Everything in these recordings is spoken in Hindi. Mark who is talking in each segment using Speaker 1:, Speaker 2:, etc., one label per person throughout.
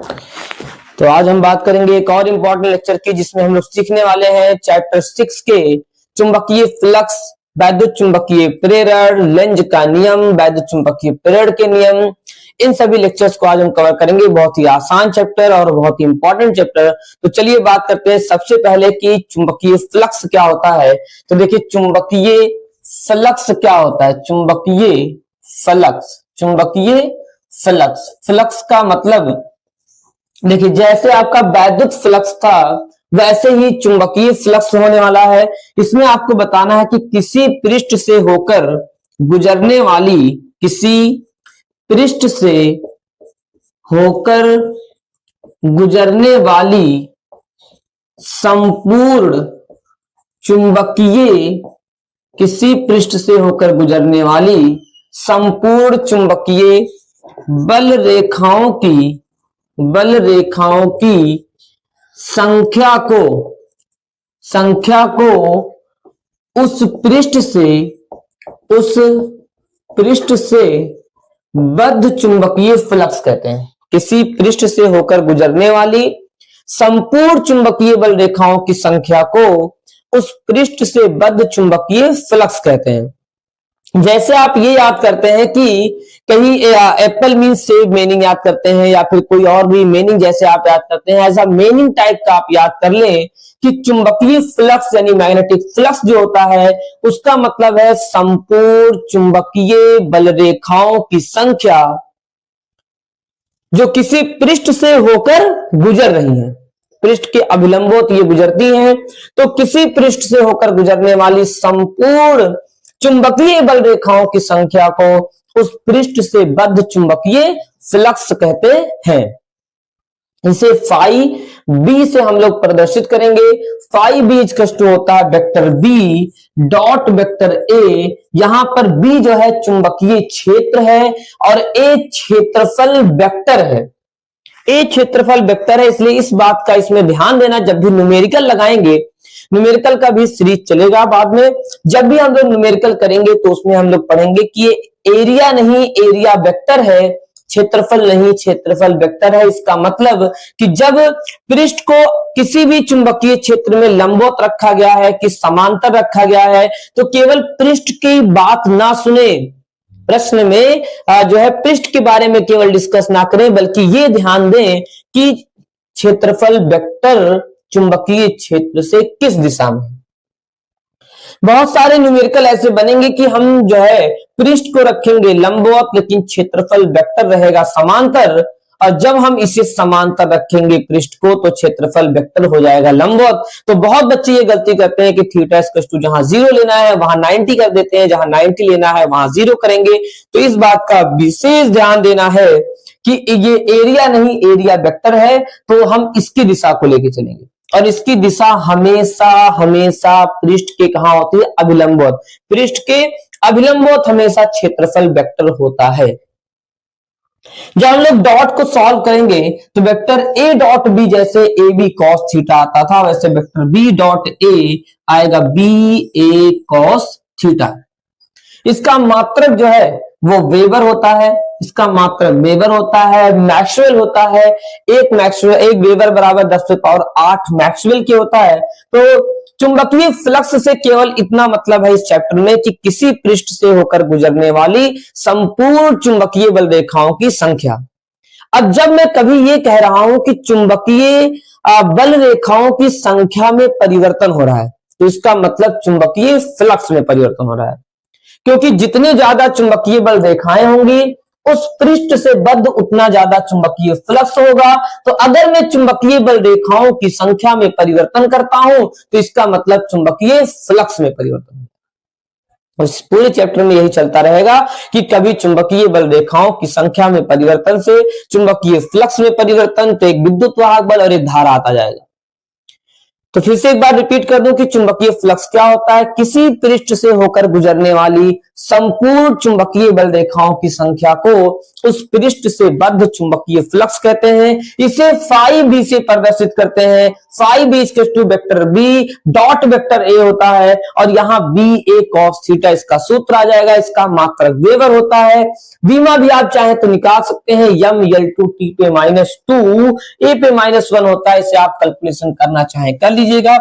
Speaker 1: तो आज हम बात करेंगे एक और इम्पोर्टेंट लेक्चर की, जिसमें हम लोग सीखने वाले हैं चैप्टर 6 के चुंबकीय फ्लक्स, वैद्युत चुंबकीय प्रेरण, लेंज का नियम, वैद्युत चुंबकीय प्रेरण के नियम। इन सभी लेक्चर्स को आज हम कवर करेंगे। बहुत ही आसान चैप्टर और बहुत ही इंपॉर्टेंट चैप्टर। तो चलिए बात करते हैं सबसे पहले कि चुंबकीय फ्लक्स क्या होता है। तो देखिए चुंबकीय फ्लक्स क्या होता है। चुंबकीय फ्लक्स, चुंबकीय फ्लक्स, फ्लक्स का मतलब देखिए जैसे आपका वैद्युत फ्लक्स था वैसे ही चुंबकीय फ्लक्स होने वाला है। इसमें आपको बताना है कि किसी पृष्ठ से होकर गुजरने वाली, किसी पृष्ठ से होकर गुजरने वाली संपूर्ण चुंबकीय, किसी पृष्ठ से होकर गुजरने वाली संपूर्ण चुंबकीय बल रेखाओं की संख्या को उस पृष्ठ से बद्ध चुंबकीय फ्लक्स कहते हैं। किसी पृष्ठ से होकर गुजरने वाली संपूर्ण चुंबकीय बल रेखाओं की संख्या को उस पृष्ठ से बद्ध चुंबकीय फ्लक्स कहते हैं। जैसे आप ये याद करते हैं कि कहीं एप्पल मीन सेब मीनिंग याद करते हैं, या फिर कोई और भी मीनिंग जैसे आप याद करते हैं, ऐसा मीनिंग टाइप का आप याद कर लें कि चुंबकीय फ्लक्स यानी मैग्नेटिक फ्लक्स जो होता है उसका मतलब है संपूर्ण चुंबकीय बल रेखाओं की संख्या जो किसी पृष्ठ से होकर गुजर रही है। पृष्ठ के अभिलंबोत ये गुजरती हैं, तो किसी पृष्ठ से होकर गुजरने वाली संपूर्ण चुंबकीय बल रेखाओं की संख्या को उस पृष्ठ से बद्ध चुंबकीय फ्लक्स कहते हैं। इसे फाई बी से हम लोग प्रदर्शित करेंगे। फाई बी इक्वल टू होता है vector B dot vector A. यहां पर बी जो है चुंबकीय क्षेत्र है और ए क्षेत्रफल वेक्टर है। ए क्षेत्रफल वेक्टर है, इसलिए इस बात का इसमें ध्यान देना। जब भी न्यूमेरिकल लगाएंगे, न्यूमेरिकल का भी सीरीज चलेगा बाद में, जब भी हम लोग न्यूमेरिकल करेंगे तो उसमें हम लोग पढ़ेंगे कि ये एरिया नहीं एरिया वेक्टर है, क्षेत्रफल नहीं क्षेत्रफल वेक्टर है। इसका मतलब कि जब पृष्ठ को किसी भी चुंबकीय क्षेत्र में लंबवत रखा गया है कि समांतर रखा गया है, तो केवल पृष्ठ की बात ना सुने, प्रश्न में जो है पृष्ठ के बारे में केवल डिस्कस ना करें, बल्कि ये ध्यान दें कि क्षेत्रफल वेक्टर चुंबकीय क्षेत्र से किस दिशा में। बहुत सारे न्यूमेरिकल ऐसे बनेंगे कि हम जो है पृष्ठ को रखेंगे लंबवत, लेकिन क्षेत्रफल वेक्टर रहेगा समांतर, और जब हम इसे समांतर रखेंगे पृष्ठ को तो क्षेत्रफल वेक्टर हो जाएगा लंबवत। तो बहुत बच्चे ये गलती करते हैं कि थीटा इक्वल टू जहां 0 लेना है वहां 90 कर देते हैं, जहां 90 लेना है वहां 0 करेंगे। तो इस बात का विशेष ध्यान देना है कि ये एरिया नहीं एरिया वेक्टर है, तो हम इसकी दिशा को लेके चलेंगे, और इसकी दिशा हमेशा पृष्ठ के कहां होती है, अभिलंबवत। पृष्ठ के अभिलंबवत हमेशा क्षेत्रफल वेक्टर होता है। जब हम लोग डॉट को सॉल्व करेंगे तो वेक्टर ए डॉट बी, जैसे ए बी कॉस थीटा आता था, वैसे वेक्टर बी डॉट ए आएगा बी ए कॉस थीटा। इसका मात्रक जो है वो वेबर होता है, इसका मात्रक वेबर होता है, मैक्सवेल होता है। एक वेबर बराबर 10⁸ मैक्सवेल की होता है। तो चुंबकीय फ्लक्स से केवल इतना मतलब है इस चैप्टर में कि किसी पृष्ठ से होकर गुजरने वाली संपूर्ण चुंबकीय बल रेखाओं की संख्या। अब जब मैं कभी ये कह रहा हूं कि चुंबकीय बल रेखाओं की संख्या में परिवर्तन हो रहा है, तो इसका मतलब चुंबकीय फ्लक्स में परिवर्तन हो रहा है, क्योंकि जितने ज्यादा चुंबकीय बल रेखाएं होंगी उस पृष्ठ से बद्ध उतना ज्यादा चुंबकीय फ्लक्स होगा। तो अगर मैं चुंबकीय बल रेखाओं की संख्या में परिवर्तन करता हूं तो इसका मतलब चुंबकीय फ्लक्स में परिवर्तन होगा। इस पूरे चैप्टर में यही चलता रहेगा कि कभी चुंबकीय बल रेखाओं की संख्या में परिवर्तन से चुंबकीय फ्लक्स में परिवर्तन, तो एक विद्युत वाहक बल और एक धारा आता जाएगा। तो फिर से एक बार रिपीट कर दूं कि चुंबकीय फ्लक्स क्या होता है? किसी पृष्ठ से होकर गुजरने वाली संपूर्ण चुंबकीय बल रेखाओं की संख्या को उस पृष्ठ से बद्ध चुंबकीय फ्लक्स कहते हैं। इसे फाई बी से प्रदर्शित करते हैं। Phi B equal to vector B dot vector A होता है और यहाँ बी ए कॉस थीटा इसका सूत्र आ जाएगा। इसका मात्रक वेबर होता है। बीमा भी आप चाहे तो निकाल सकते हैं। यम यल टू टी पे -2 ए पे -1 होता है। इसे आप कैलकुलेशन करना चाहे कर लीजिएगा।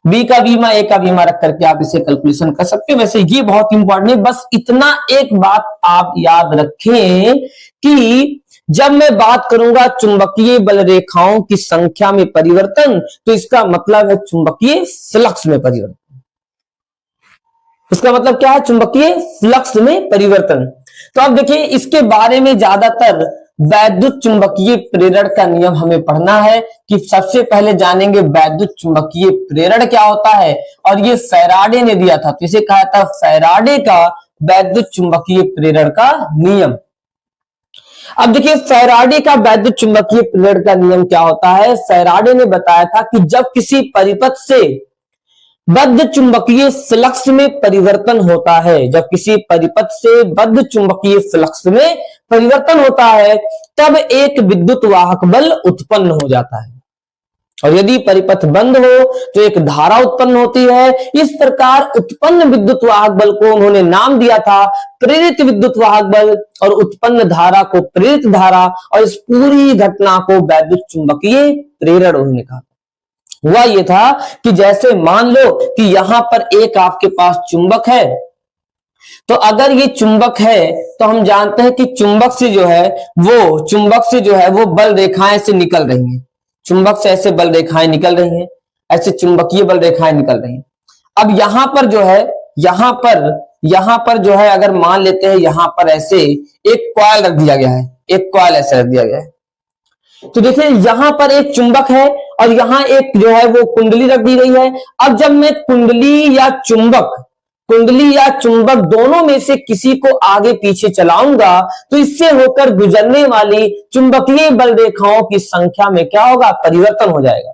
Speaker 1: बी का बीमा ए का बीमा रख करके आप इसे कैलकुलेशन कर सकते हैं। वैसे ये बहुत इंपॉर्टेंट है। बस इतना एक बात आप याद रखें कि जब मैं बात करूंगा चुंबकीय बल रेखाओं की संख्या में परिवर्तन, तो इसका मतलब है चुंबकीय फ्लक्स में परिवर्तन। इसका मतलब क्या है? चुंबकीय फ्लक्स में परिवर्तन। तो अब देखिए, इसके बारे में ज्यादातर वैद्युत चुंबकीय प्रेरण का नियम हमें पढ़ना है कि सबसे पहले जानेंगे वैद्युत चुंबकीय प्रेरण क्या होता है। और ये फैराडे ने दिया था, तो इसे कहा था फैराडे का वैद्युत चुंबकीय प्रेरण का नियम। अब देखिए, फैराडे का वैद्युत चुंबकीय प्रेरण का नियम क्या होता है? फैराडे ने बताया था कि जब किसी परिपथ से बद्ध चुंबकीय फ्लक्स में परिवर्तन होता है, जब किसी परिपथ से बद्ध चुंबकीय फ्लक्स में परिवर्तन होता है, तब एक विद्युत वाहक बल उत्पन्न हो जाता है। और यदि परिपथ बंद हो तो एक धारा उत्पन्न होती है। इस प्रकार उत्पन्न विद्युत वाहक बल को उन्होंने नाम दिया था प्रेरित विद्युत वाहक बल, और उत्पन्न धारा को प्रेरित धारा, और इस पूरी घटना को वैद्युत चुंबकीय प्रेरण उन्होंने कहा। हुआ ये था कि जैसे मान लो कि यहां पर एक आपके पास चुंबक है, तो अगर ये चुंबक है तो हम जानते हैं कि चुंबक से जो है वो बल रेखाएं से निकल रही हैं। चुंबक से ऐसे बल रेखाएं निकल रही हैं, ऐसे चुंबकीय बल रेखाएं निकल रही हैं। अब यहां पर जो है अगर मान लेते हैं यहां पर ऐसे एक कॉइल रख दिया गया है, एक कॉइल ऐसे रख दिया गया है। तो देखिए, यहां पर एक चुंबक है और यहां एक जो है वो कुंडली रख दी गई है। अब जब मैं कुंडली या चुंबक दोनों में से किसी को आगे पीछे चलाऊंगा, तो इससे होकर गुजरने वाली चुंबकीय बल रेखाओं की संख्या में क्या होगा? परिवर्तन हो जाएगा।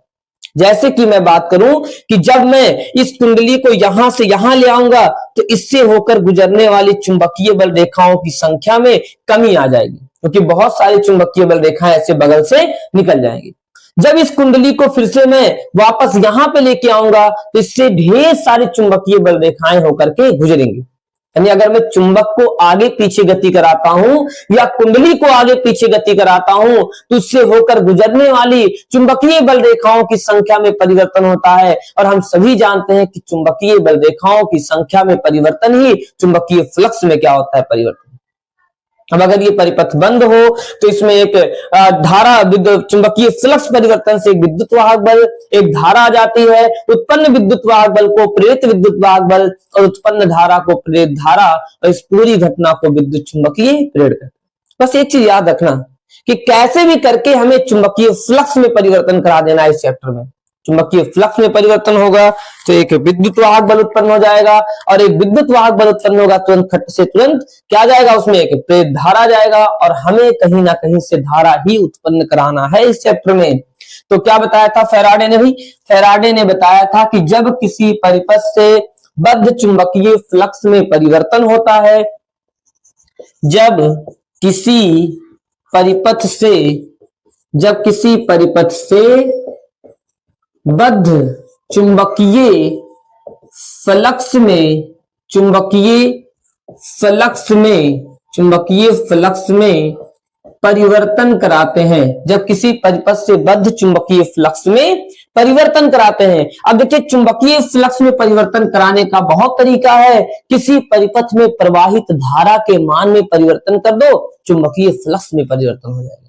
Speaker 1: जैसे कि मैं बात करूं कि जब मैं इस कुंडली को यहां से यहां ले आऊंगा, तो इससे होकर गुजरने वाली चुंबकीय बल रेखाओं की संख्या में कमी आ जाएगी, क्योंकि बहुत सारी चुंबकीय बल रेखाएं ऐसे बगल से निकल जाएंगी। जब इस कुंडली को फिर से मैं वापस यहां पे लेके आऊंगा, तो इससे ढेर सारी चुंबकीय बल रेखाएं होकर के गुजरेंगी। यानी अगर मैं चुंबक को आगे पीछे गति कराता हूं या कुंडली को आगे पीछे गति कराता हूं, तो उससे होकर गुजरने वाली चुंबकीय बल रेखाओं की संख्या में परिवर्तन होता है। और हम सभी जानते हैं कि चुंबकीय बल रेखाओं की संख्या में परिवर्तन ही चुंबकीय फ्लक्स में क्या होता है? परिवर्तन। अब अगर ये परिपथ बंद हो तो इसमें एक धारा चुंबकीय फ्लक्स परिवर्तन से एक विद्युत वाहक बल, एक धारा आ जाती है। उत्पन्न विद्युत वाहक बल को प्रेरित विद्युत वाहक बल और उत्पन्न धारा को प्रेरित धारा, और इस पूरी घटना को विद्युत चुंबकीय प्रेरण कहते हैं। बस एक चीज याद रखना कि कैसे भी करके हमें चुंबकीय फ्लक्स में परिवर्तन करा देना है। इस चैप्टर में चुंबकीय फ्लक्स में परिवर्तन होगा तो एक विद्युत वाहक बल उत्पन्न हो जाएगा, और एक विद्युत वाहक बल उत्पन्न होगा तुरंत क्या आ जाएगा? उसमें एक प्रेरित धारा जाएगा, और हमें कहीं ना कहीं से धारा ही उत्पन्न कराना है इस चैप्टर में। तो क्या बताया था फैराडे ने? फैराडे ने बताया था कि जब किसी परिपथ से बद्ध चुंबकीय फ्लक्स में परिवर्तन होता है, जब किसी परिपथ से बद्ध चुंबकीय फ्लक्स में परिवर्तन कराते हैं, जब किसी परिपथ से बद्ध चुंबकीय फ्लक्स में परिवर्तन कराते हैं। अब देखिए, चुंबकीय फ्लक्स में परिवर्तन कराने का बहुत तरीका है। किसी परिपथ में प्रवाहित धारा के मान में परिवर्तन कर दो, चुंबकीय फ्लक्स में परिवर्तन हो जाएगा।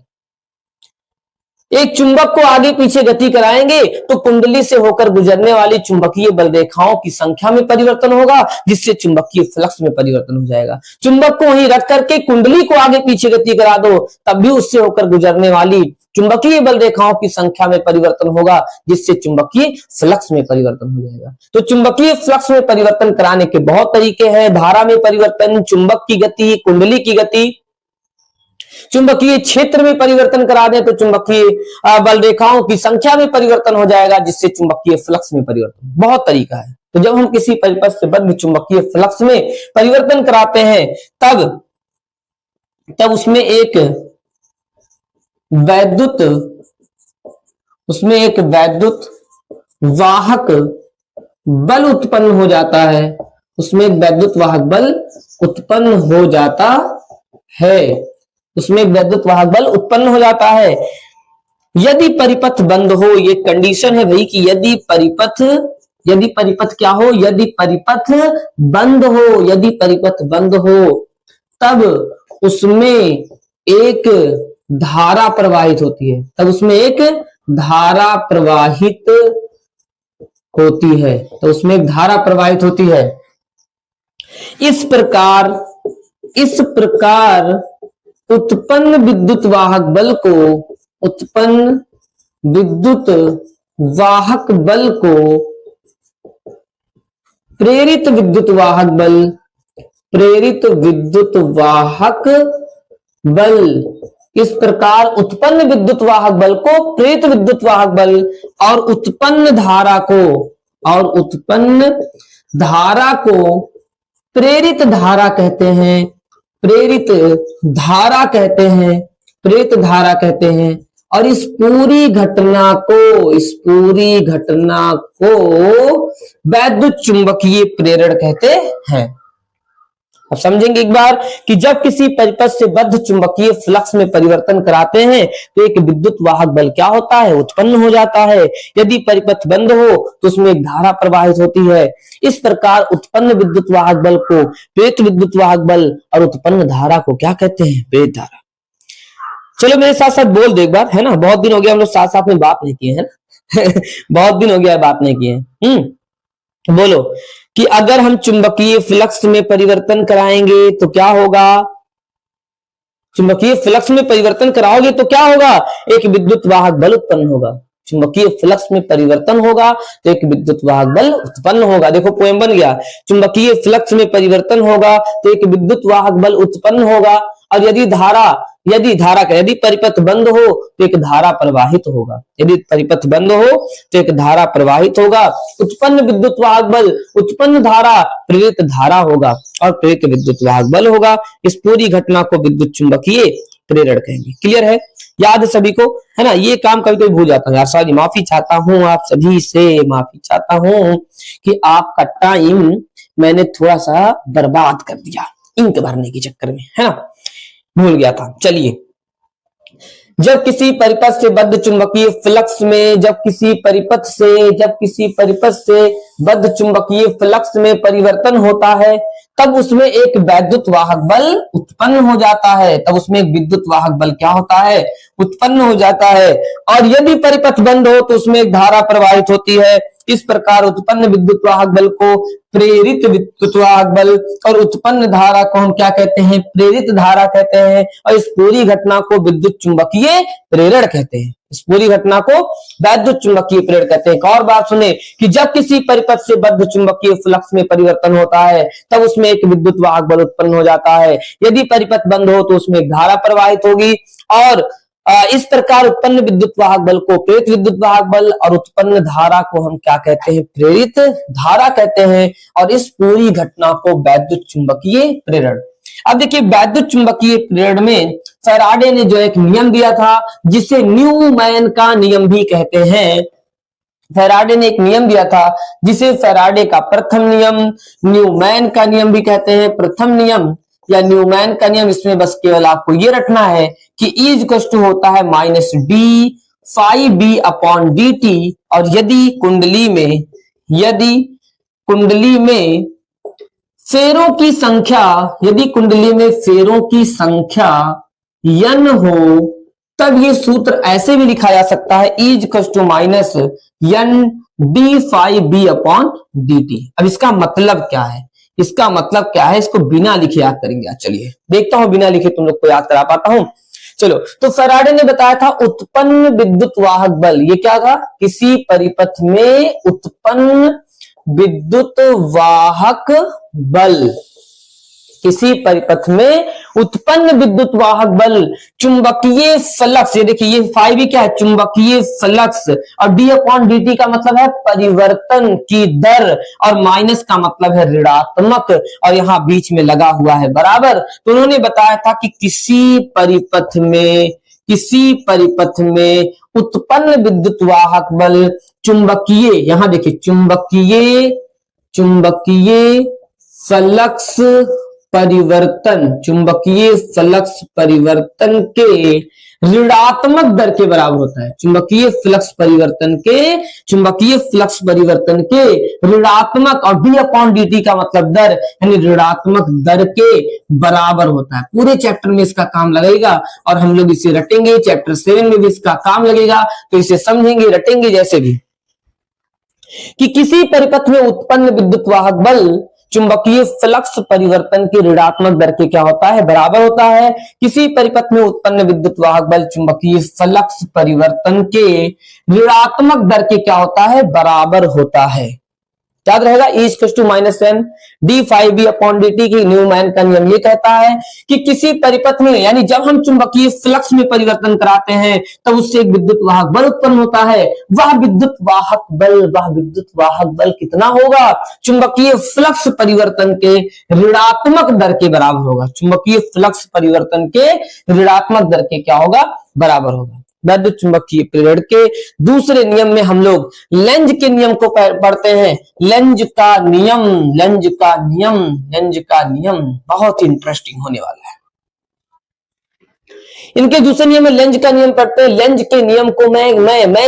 Speaker 1: एक चुंबक को आगे पीछे गति कराएंगे तो कुंडली से होकर गुजरने वाली चुंबकीय बल रेखाओं की संख्या में परिवर्तन होगा, जिससे चुंबकीय फ्लक्स में परिवर्तन हो जाएगा। चुंबक को वहीं रख करके कुंडली को आगे पीछे गति करा दो, तब भी उससे होकर गुजरने वाली चुंबकीय बल रेखाओं की संख्या में परिवर्तन होगा, जिससे चुंबकीय फ्लक्स में परिवर्तन हो जाएगा। तो चुंबकीय फ्लक्स में परिवर्तन कराने के बहुत तरीके हैं। धारा में परिवर्तन, चुंबक की गति, कुंडली की गति। चुंबकीय क्षेत्र में परिवर्तन करा दें तो चुंबकीय बल रेखाओं की संख्या में परिवर्तन हो जाएगा, जिससे चुंबकीय फ्लक्स में परिवर्तन। बहुत तरीका है। तो जब हम किसी परिपथ से बद्ध चुंबकीय फ्लक्स में परिवर्तन कराते हैं तब उसमें एक वैद्युत वाहक बल उत्पन्न हो जाता है। उसमें एक वैद्युत वाहक बल उत्पन्न हो जाता है। उसमें एक वैद्युत वाहक बल उत्पन्न हो जाता है यदि परिपथ बंद हो। ये कंडीशन है भाई कि यदि परिपथ क्या हो, यदि परिपथ बंद हो तब उसमें एक धारा प्रवाहित होती है। तो उसमें एक धारा प्रवाहित होती है। इस प्रकार उत्पन्न विद्युत वाहक बल को प्रेरित विद्युत वाहक बल, इस प्रकार उत्पन्न विद्युत वाहक बल को प्रेरित विद्युत वाहक बल और उत्पन्न धारा को प्रेरित धारा कहते हैं। और इस पूरी घटना को वैद्युत चुंबकीय प्रेरण कहते हैं। अब समझेंगे एक बार कि जब किसी परिपथ से बद्ध चुंबकीय फ्लक्स में परिवर्तन कराते हैं तो एक विद्युत वाहक बल क्या होता है, उत्पन्न हो जाता है। यदि परिपथ बंद हो तो उसमें एक धारा प्रवाहित होती है। इस प्रकार उत्पन्न विद्युत वाहक बल को प्रेरित विद्युत वाहक बल और उत्पन्न धारा को क्या कहते हैं, प्रेरित धारा। चलो मेरे साथ साथ बोल दो एक बार, है ना। बहुत दिन हो गया हम लोग साथ साथ में बात नहीं किए, है ना। बहुत दिन हो गया बात नहीं किए। बोलो कि अगर हम चुंबकीय फ्लक्स में परिवर्तन कराएंगे तो क्या होगा। चुंबकीय फ्लक्स में परिवर्तन कराओगे तो क्या होगा, एक विद्युत वाहक बल उत्पन्न होगा। चुंबकीय फ्लक्स में परिवर्तन होगा तो एक विद्युत वाहक बल उत्पन्न होगा। देखो पोएम बन गया। चुंबकीय फ्लक्स में परिवर्तन होगा तो एक विद्युत वाहक बल उत्पन्न होगा। और यदि परिपथ बंद हो तो एक धारा प्रवाहित होगा। यदि परिपथ बंद हो तो एक धारा प्रवाहित होगा। उत्पन्न विद्युत वाहक बल, उत्पन्न धारा, प्रेरित धारा होगा और प्रेरित विद्युत वाहक बल होगा। इस पूरी घटना को विद्युत चुंबकीय प्रेरण कहेंगे। क्लियर है, याद है सभी को, है ना। ये काम कभी कभी भूल जाता हूँ यार, सॉरी, माफी चाहता हूँ आप सभी से, माफी चाहता हूँ कि आपका टाइम मैंने थोड़ा सा बर्बाद कर दिया इंक भरने के चक्कर में, है ना, भूल गया था। चलिए, जब किसी परिपथ से बद्ध चुंबकीय फ्लक्स में जब किसी परिपथ से बद्ध चुंबकीय फ्लक्स में परिवर्तन होता है तब उसमें एक वैद्युत वाहक बल उत्पन्न हो जाता है। तब उसमें एक विद्युत वाहक बल क्या होता है, उत्पन्न हो जाता है। और यदि परिपथ बंद हो तो उसमें एक धारा प्रवाहित होती है। इस प्रकार उत्पन्न विद्युत वाहक बल को प्रेरित विद्युत वाहक बल और उत्पन्न धारा को हम क्या कहते हैं, प्रेरित धारा कहते हैं। और इस पूरी घटना को विद्युत चुंबकीय प्रेरण कहते हैं। इस पूरी घटना को वैद्युत चुंबकीय प्रेरण कहते हैं। एक और बात सुने कि जब किसी परिपथ से बद्ध चुंबकीय फ्लक्स में परिवर्तन होता है तब उसमें एक विद्युत वाहक बल उत्पन्न हो जाता है। यदि परिपथ बंद हो तो उसमें एक धारा प्रवाहित होगी। और इस प्रकार उत्पन्न विद्युत वाहक बल को प्रेरित विद्युत वाहक बल और उत्पन्न धारा को हम क्या कहते हैं, प्रेरित धारा कहते हैं। और इस पूरी घटना को वैद्युत चुंबकीय प्रेरण। अब देखिए, वैद्युत चुंबकीय प्रेरण में फैराडे ने जो एक नियम दिया था जिसे न्यूमैन का नियम भी कहते हैं। फैराडे ने एक नियम दिया था जिसे फैराडे का प्रथम नियम, न्यूमैन का नियम भी कहते हैं। प्रथम नियम या न्यूमैन का नियम, इसमें बस केवल आपको ये रखना है कि E इक्वल टू होता है -d phi b upon dt। और यदि कुंडली में फेरों की संख्या n हो तब ये सूत्र ऐसे भी लिखा जा सकता है E equal to -n d phi b upon dt। अब इसका मतलब क्या है, इसको बिना लिखे याद करेंगे। चलिए देखता हूं बिना लिखे तुम लोग को याद करा पाता हूं। चलो, तो फैराडे ने बताया था उत्पन्न विद्युत वाहक बल, ये क्या था, किसी परिपथ में उत्पन्न विद्युत वाहक बल। किसी परिपथ में उत्पन्न विद्युत वाहक बल चुंबकीय फ्लक्स, ये देखिए ये फाइव भी क्या है, चुंबकीय फ्लक्स, और डी अपॉन डी टी का मतलब है परिवर्तन की दर, और माइनस का मतलब है ऋणात्मक, और यहां बीच में लगा हुआ है बराबर। तो उन्होंने बताया था कि किसी परिपथ में उत्पन्न विद्युत वाहक बल चुंबकीय, यहां देखिए चुंबकीय फ्लक्स परिवर्तन के ऋणात्मक दर के बराबर होता है। चुंबकीय फ्लक्स परिवर्तन के ऋणात्मक, और डी अपॉन डी टी का मतलब दर, यानी ऋणात्मक दर के बराबर होता है। पूरे चैप्टर में इसका काम लगेगा और हम लोग इसे रटेंगे, चैप्टर 7 में भी इसका काम लगेगा, तो इसे समझेंगे, रटेंगे जैसे भी कि किसी परिपथ में उत्पन्न विद्युत वाहक बल चुंबकीय फ्लक्स परिवर्तन के ऋणात्मक दर के क्या होता है, बराबर होता है। किसी परिपथ में उत्पन्न विद्युत वाहक बल चुंबकीय फ्लक्स परिवर्तन के ऋणात्मक दर के क्या होता है, बराबर होता है। याद रहेगा E = -m d∅b upon dt की न्यूमैन का नियम ये कहता है कि किसी परिपथ में, यानी जब हम चुंबकीय फ्लक्स में परिवर्तन कराते हैं तब उससे एक विद्युत वाहक बल उत्पन्न होता है। वह विद्युत वाहक बल कितना होगा, चुंबकीय फ्लक्स परिवर्तन के ऋणात्मक दर के बराबर होगा। चुंबकीय फ्लक्स परिवर्तन के ऋणात्मक दर के क्या होगा, बराबर होगा। वैद्युत चुंबकीय प्रेरण के दूसरे नियम में हम लोग लेंज के नियम को पढ़ते हैं। लेंज का नियम बहुत ही इंटरेस्टिंग होने वाला है। इनके दूसरे नियम में लेंज का नियम पढ़ते हैं। लेंज के नियम को मैं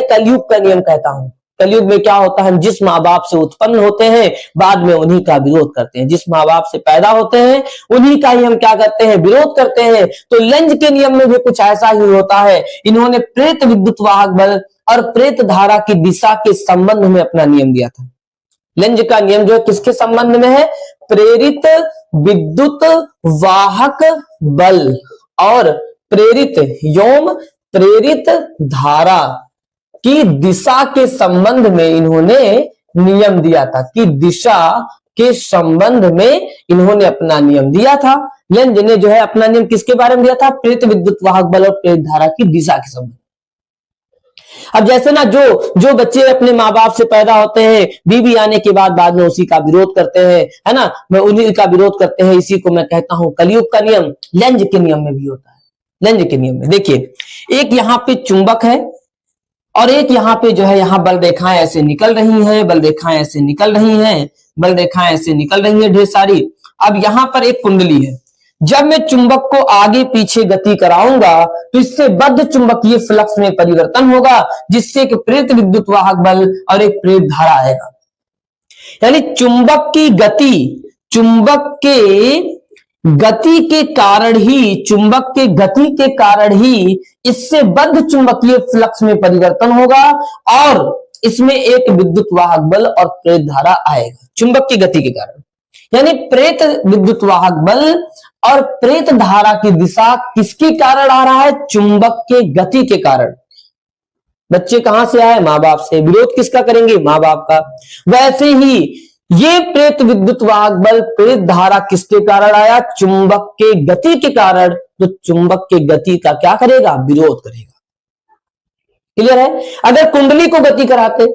Speaker 1: कलयुग का नियम कहता हूं। कलयुग में क्या होता है, हम जिस माँ बाप से उत्पन्न होते हैं बाद में उन्हीं का विरोध करते हैं। जिस माँ बाप से पैदा होते हैं उन्हीं का ही हम क्या करते हैं, विरोध करते हैं। तो लेंज के नियम में भी कुछ ऐसा ही होता है। इन्होंने प्रेत विद्युत वाहक बल और प्रेत धारा की दिशा के संबंध में अपना नियम दिया था। लेंज का नियम जो है किसके संबंध में है, प्रेरित विद्युत वाहक बल और प्रेरित धारा की दिशा के संबंध में इन्होंने नियम दिया था, कि दिशा के संबंध में इन्होंने अपना नियम दिया था। लेंज ने जो है अपना नियम किसके बारे में दिया था, प्रेरित विद्युत वाहक बल और प्रेरित धारा की दिशा के संबंध। अब जैसे ना जो बच्चे अपने माँ बाप से पैदा होते हैं, बीबी आने के बाद में उसी का विरोध करते हैं, है ना, मैं उन्हीं का विरोध करते हैं। इसी को मैं कहता हूं कलयुग का नियम। लेंज के नियम में भी होता है। लेंज के नियम में देखिए, एक यहाँ पे चुंबक है और एक यहाँ पे जो है, यहाँ बल रेखाएं ऐसे निकल रही हैं, बल रेखाएं ऐसे निकल रही हैं ढेर सारी। अब यहाँ पर एक कुंडली है। जब मैं चुंबक को आगे पीछे गति कराऊंगा तो इससे बद्ध चुंबकीय फ्लक्स में परिवर्तन होगा, जिससे एक प्रेरित विद्युत वाहक बल और एक प्रेरित धारा आएगा। यानी चुंबक के गति के कारण ही इससे बद्ध चुंबकीय फ्लक्स में परिवर्तन होगा और इसमें एक विद्युत वाहक बल और प्रेरित धारा आएगा, चुंबक की गति के कारण। यानी प्रेरित विद्युत वाहक बल और प्रेरित धारा की दिशा किसके कारण आ रहा है, चुंबक के गति के कारण। बच्चे कहां से आए, मां बाप से। विरोध किसका करेंगे, मां बाप का। वैसे ही ये प्रेरित विद्युत वाहक बल प्रेरित धारा किसके कारण आया, चुंबक के गति के कारण। तो चुंबक के गति का क्या करेगा, विरोध करेगा। क्लियर है। अगर कुंडली को गति कराते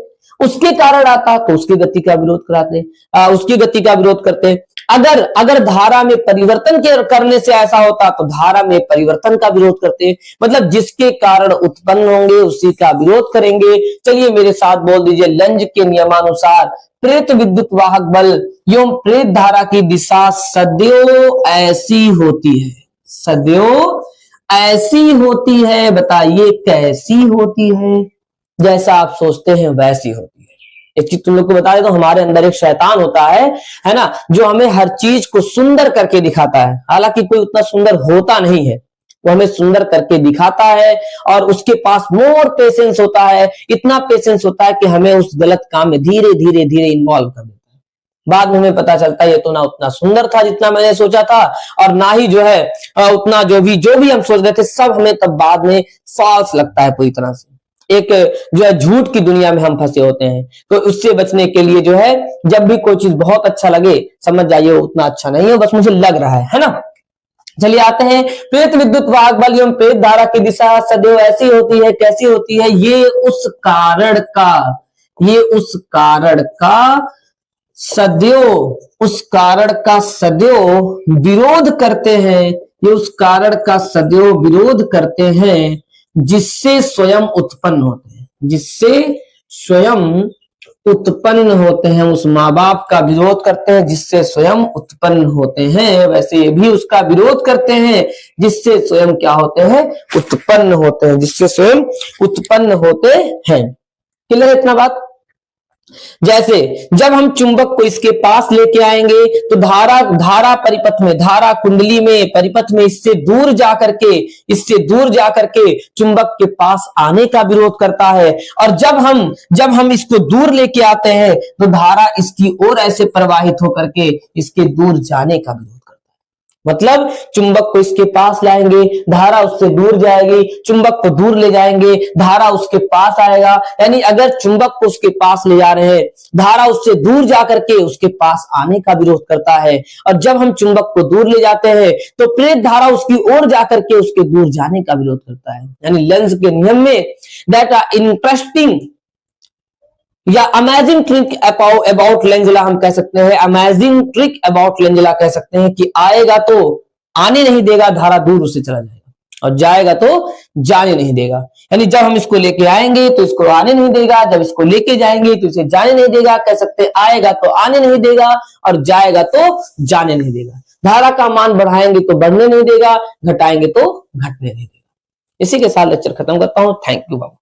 Speaker 1: उसके कारण आता तो उसकी गति का विरोध करते। अगर धारा में परिवर्तन करने से ऐसा होता तो धारा में परिवर्तन का विरोध करते। मतलब जिसके कारण उत्पन्न होंगे उसी का विरोध करेंगे। चलिए मेरे साथ बोल दीजिए, लेंज के नियमानुसार प्रेरित विद्युत वाहक बल एवं प्रेरित धारा की दिशा सदैव ऐसी होती है। बताइए कैसी होती है, जैसा आप सोचते हैं वैसी होती है। एक चीज तुम लोग को बता दे, तो हमारे अंदर एक शैतान होता है ना, जो हमें हर चीज को सुंदर करके दिखाता है। हालांकि कोई उतना सुंदर होता नहीं है, वो हमें सुंदर करके दिखाता है और उसके पास मोर पेशेंस होता है। इतना पेशेंस होता है कि हमें उस गलत काम में धीरे धीरे इन्वॉल्व कर देता है। बाद में हमें पता चलता है ये तो ना उतना सुंदर था जितना मैंने सोचा था, और ना ही जो है उतना जो भी हम सोच रहे थे सब हमें तब बाद में फॉल्स लगता है पूरी तरह से। एक जो है झूठ की दुनिया में हम फंसे होते हैं। तो उससे बचने के लिए जो है जब भी कोई चीज बहुत अच्छा लगे समझ जाइए उतना अच्छा नहीं है, बस मुझे लग रहा है ना। चलिए आते हैं, प्रेत विद्युत वाहक बल एवं प्रेत धारा की दिशा सदैव ऐसी होती है, कैसी होती है, ये उस कारण का सदैव विरोध करते हैं, ये उस कारण का सदैव विरोध करते हैं जिससे स्वयं उत्पन्न होते हैं, उस माँ बाप का विरोध करते हैं जिससे स्वयं उत्पन्न होते हैं, वैसे ये भी उसका विरोध करते हैं जिससे स्वयं क्या होते हैं, उत्पन्न होते हैं, जिससे स्वयं उत्पन्न होते हैं। क्लियर है इतना बात। जैसे जब हम चुंबक को इसके पास लेके आएंगे तो धारा परिपथ में, धारा कुंडली में, परिपथ में इससे दूर जाकर के चुंबक के पास आने का विरोध करता है। और जब हम इसको दूर लेके आते हैं तो धारा इसकी ओर ऐसे प्रवाहित होकर के इसके दूर जाने का विरोध। मतलब चुंबक को इसके पास लाएंगे, धारा उससे दूर जाएगी, चुंबक को दूर ले जाएंगे, धारा उसके पास आएगा। यानी अगर चुंबक को उसके पास ले जा रहे हैं, धारा उससे दूर जाकर के उसके पास आने का विरोध करता है। और जब हम चुंबक को दूर ले जाते हैं तो प्रेत धारा उसकी ओर जाकर के उसके दूर जाने का विरोध करता है। यानी लेंस के नियम में दैट आर इंटरेस्टिंग या अमेजिंग ट्रिक अबाउट लेंजला हम कह सकते हैं, अमेजिंग ट्रिक अबाउट लेंजला कह सकते हैं कि आएगा तो आने नहीं देगा, धारा दूर उससे चला जाएगा, और जाएगा तो जाने नहीं देगा। यानी जब हम इसको लेके आएंगे तो इसको आने नहीं देगा, जब इसको लेके जाएंगे तो इसे जाने नहीं देगा। कह सकते हैं आएगा तो आने नहीं देगा और जाएगा तो जाने नहीं देगा। धारा का मान बढ़ाएंगे तो बढ़ने नहीं देगा, घटाएंगे तो घटने नहीं देगा। इसी के साथ लेक्चर खत्म करता हूं। Thank you Baba.